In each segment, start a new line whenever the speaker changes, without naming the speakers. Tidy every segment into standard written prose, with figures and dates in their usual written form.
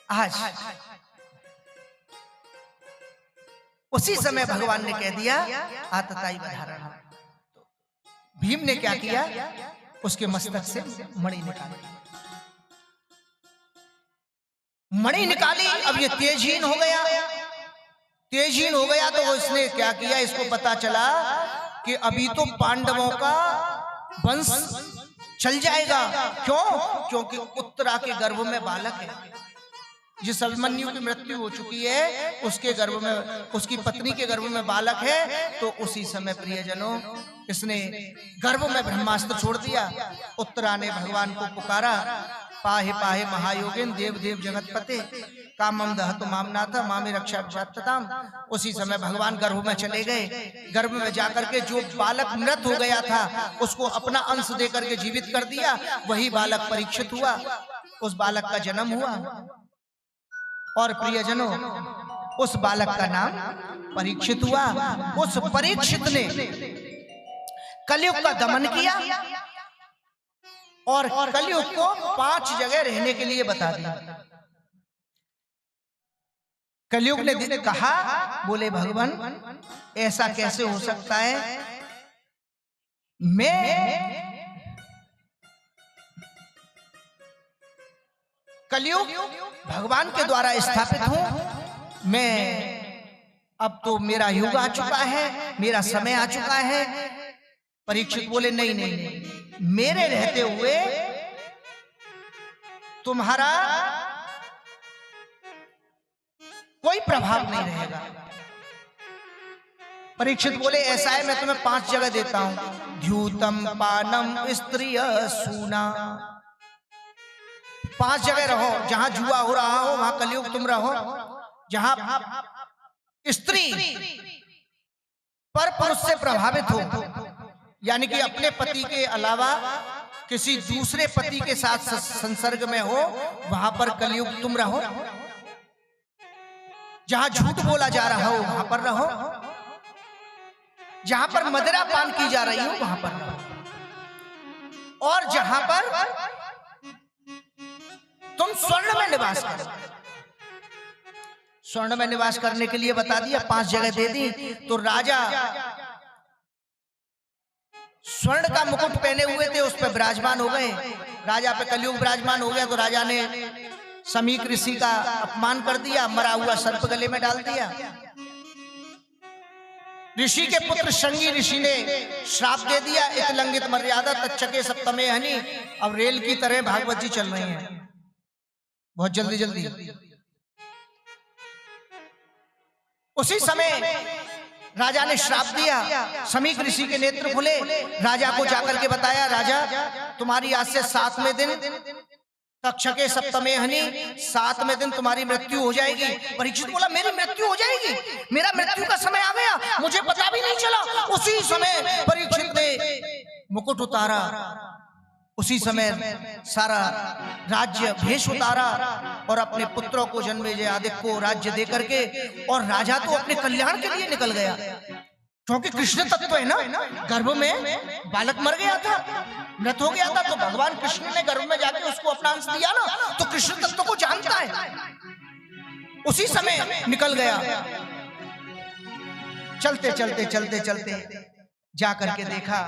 आज उसी समय भगवान ने कह दिया आतताई बधारण। भीम ने क्या किया, उसके मस्तक से मणि निकाली। मणि निकाली, अब ये तेजहीन हो गया। तेजहीन हो गया तो इसने क्या किया, इसको पता चला कि अभी तो पांडवों का वंश चल जाएगा। क्यों? क्योंकि उत्तरा के गर्भ में बालक है। जिस अभिमन्यु की मृत्यु हो चुकी है, उसके गर्भ में, उसकी पत्नी के गर्भ में बालक है। तो उसी समय प्रियजनों, इसने गर्भ में ब्रह्मास्त्र छोड़ दिया। उत्तरा ने भगवान को पुकारा, पाहे पाहे महायोगिन देव देव जगतपते कामम दहतु मामनाथ मामे रक्षा विषात्तताम। उसी समय भगवान गर्भ में चले गए। गर्भ में जाकर के जो बालक मृत हो गया था, उसको अपना अंश देकर के जीवित कर दिया। वही बालक परीक्षित हुआ। उस बालक का जन्म हुआ और प्रियजनों, उस बालक का नाम परीक्षित हुआ। उस परीक्षित ने कलयुग का दमन किया और कलयुग को 5 जगह रहने के लिए बता दिया। कलयुग ने कहा, बोले भगवान ऐसा कैसे हो सकता है, मैं कलयुग भगवान के द्वारा स्थापित हूं। मैं अब तो मेरा युग आ चुका है, मेरा समय आ चुका है। परीक्षित बोले नहीं नहीं नहीं, मेरे रहते हुए तुम्हारा कोई प्रभाव नहीं रहेगा। परीक्षित बोले ऐसा है, मैं तुम्हें 5 जगह देता हूं। द्यूतम पानम स्त्रिय सूना। 5 जगह रहो, जहां जुआ हो रहा हो वहां कलयुग तुम रहो। जहां स्त्री पर पुरुष से प्रभावित हो, यानी कि अपने पति के अलावा किसी दूसरे पति के साथ संसर्ग में हो, वहां पर कलयुग तुम रहो। जहां झूठ बोला जा रहा हो वहां पर रहो। जहां पर मदिरा पान की जा रही हो वहां पर रहो। और जहां पर तुम स्वर्ण में निवास करो। स्वर्ण में निवास करने के लिए बता दिया, 5 जगह दे दी। तो राजा स्वर्ण का मुकुट पहने हुए थे, उस पर विराजमान हो गए। राजा पे कलयुग विराजमान हो गया तो राजा ने समीक ऋषि का अपमान कर दिया, मरा हुआ सर्प गले में डाल दिया। ऋषि के पुत्र शंगी ऋषि ने श्राप दे दिया, इतलंघित मर्यादा तच्चके सप्तमे हनि। अब रेल की तरह भागवत जी चल रही हैं, बहुत जल्दी जल्दी। उसी समय राजा ने श्राप दिया, समीक ऋषि के नेत्र खुले। राजा को जाकर के बताया, राजा तुम्हारी आज से 7वें दिन तक्षके सप्तमे हनि, 7वें दिन तुम्हारी मृत्यु हो जाएगी। परीक्षित बोला, मेरी मृत्यु हो जाएगी? मेरा मृत्यु का समय आ गया, मुझे पता भी नहीं चला। उसी समय परीक्षित ने मुकुट उतारा, उसी समय सारा राज्य भेष उतारा और अपने पुत्रों को जन्मेजय आदित्य को राज्य दे करके, और राजा तो अपने कल्याण के लिए निकल गया। क्योंकि कृष्ण तत्व है ना, गर्भ में बालक मर गया था, मृत हो गया था, तो भगवान कृष्ण ने गर्भ में जाके उसको अपना अंश दिया ना, तो कृष्ण तत्व को जानता है। उसी समय निकल गया। चलते चलते चलते चलते जाकर के देखा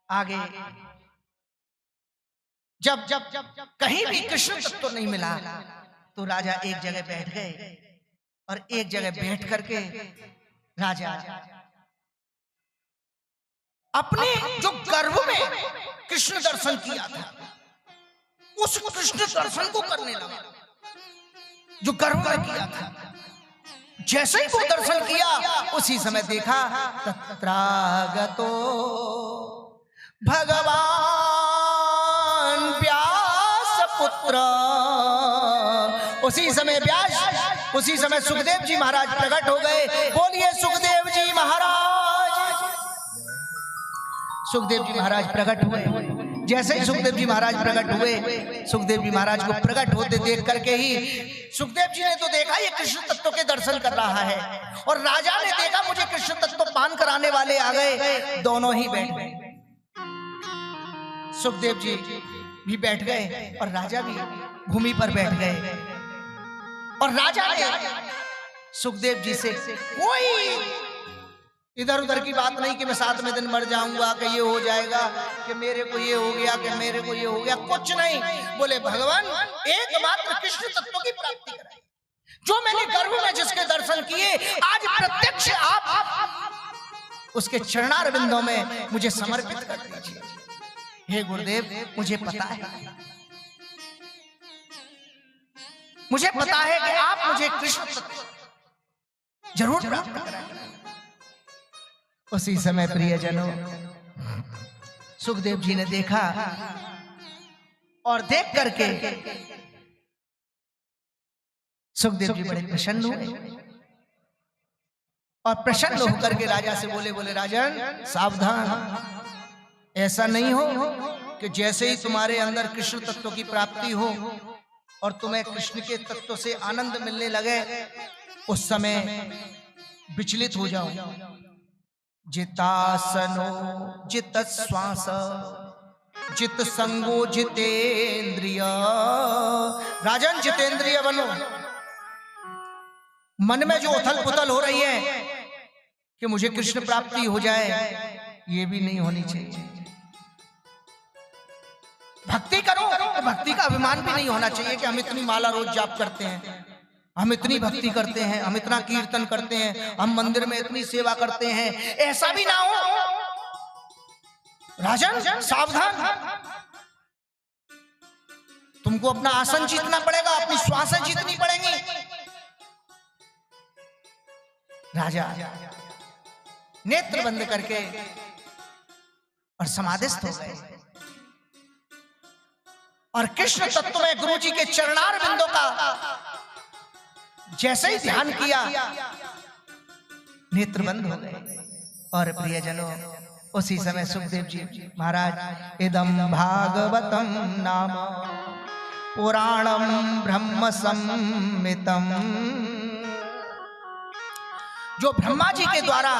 आगे, जब जब जब कहीं भी कृष्ण तत्व नहीं मिला तो राजा एक जगह बैठ गए। और एक जगह बैठ करके राजा अपने जो गर्भ में कृष्ण दर्शन किया था, उस कृष्ण दर्शन को करने लगा जो गर्भ में किया था। जैसे ही वो दर्शन किया, उसी समय देखा तत्रागतो भगवान व्यास पुत्र। उसी समय व्यास, उसी समय सुखदेव जी महाराज प्रकट हो गए। बोलिए सुखदेव जी महाराज। सुखदेव जी महाराज प्रकट हुए। जैसे ही सुखदेव जी महाराज प्रकट हुए, सुखदेव जी महाराज को प्रकट होते देख करके ही सुखदेव जी ने तो देखा ये कृष्ण तत्व के दर्शन कर रहा है, और राजा ने देखा मुझे कृष्ण तत्व पान कराने वाले आ गए। दोनों ही बैठ गए, सुखदेव जी भी बैठ गए और राजा भी। भूमि पर बैठ गए और राजा ने सुखदेव जी से कोई इधर उधर की बात नहीं कि मैं 7वें दिन मर जाऊंगा, कि ये हो जाएगा, कि मेरे को ये हो गया, कि मेरे को ये हो गया, कुछ नहीं। बोले भगवान एकमात्र कृष्ण तत्व की प्राप्ति कराई, जो मैंने गर्भ में जिसके दर्शन किए आज प्रत्यक्ष आप उसके चरणारविंदों में मुझे समर्पित कर दीजिए। हे गुरुदेव, मुझे पता है, मुझे पता है कि आप मुझे कृष्ण तत्व जरूर प्राप्त कराएंगे। उसी समय प्रियजनों, सुखदेव जी ने देखा और देख करके सुखदेव जी बड़े प्रसन्न हुए और प्रसन्न होकर के राजा से बोले राजन सावधान, ऐसा नहीं हो कि जैसे ही तुम्हारे अंदर कृष्ण तत्व की प्राप्ति हो और तुम्हें कृष्ण के तत्व से आनंद मिलने लगे, उस समय विचलित हो जाओ। जितासनो जित श्वास जित संगो जितेंद्रिय। राजन जितेंद्रिय बनो। मन में जो उथल पुथल हो रही है कि मुझे कृष्ण प्राप्ति हो जाए, ये भी नहीं होनी चाहिए। भक्ति करो तो भक्ति का अभिमान भी नहीं होना चाहिए कि हम इतनी माला रोज जाप करते हैं, हम इतनी भक्ति करते हैं, हम इतना कीर्तन करते हैं, हम मंदिर में इतनी सेवा करते हैं, ऐसा भी ना हो। राजन सावधान, तुमको अपना आसन जीतना पड़ेगा, अपनी श्वासें जीतनी पड़ेंगी। राजा नेत्र बंद करके और समाधिस्थ हो गए और कृष्ण तत्व में गुरु जी के चरणार बिंदों का जैसे ही ध्यान किया, नेत्र बंद हो गए। और प्रियजनों, उसी समय सुखदेव जी महाराज, इदम भागवतम नाम पुराणम ब्रह्म संहितम, जो ब्रह्मा जी के द्वारा,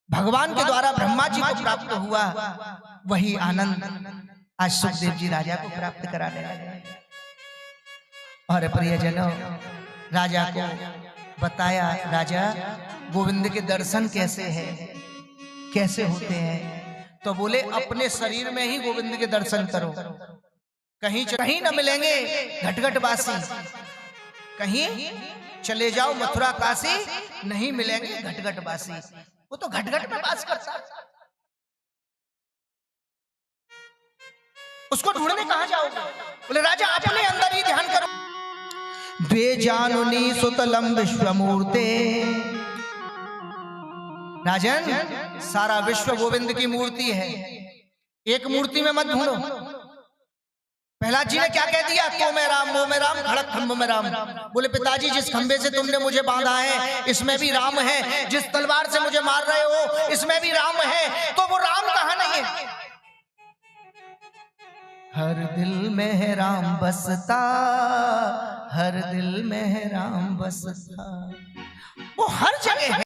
भगवान के द्वारा ब्रह्मा जी को प्राप्त हुआ, वही आनंद आज सुखदेव जी राजा को प्राप्त कराने लगे। और प्रियजनों, राजा को बताया, राजा गोविंद के दर्शन कैसे है, कैसे होते हैं? तो बोले अपने शरीर में ही गोविंद के दर्शन करो, कहीं कहीं न मिलेंगे घटघटवासी, कहीं चले जाओ मथुरा काशी, नहीं मिलेंगे घटघटवासी। वो तो घटघट में वास करता है, उसको ढूंढने कहां जाओगे? बोले राजा अपने अंदर ही ध्यान करो। द्वे जानुनी सुतलम विश्वमूर्ते। राजन, सारा विश्व गोविंद की मूर्ति है, एक मूर्ति में मत ढूंढो। प्रहलाद जी ने क्या कह दिया? तो मैं राम, वो मैं राम, खड़क खंभ में राम। बोले पिताजी, जिस खंभे से तुमने मुझे बांधा है इसमें भी राम है, जिस तलवार से मुझे मार रहे हो इसमें भी राम है, तो वो राम कहां नहीं है? हर दिल में है राम बसता, हर दिल में है राम बसता, वो हर जगह है।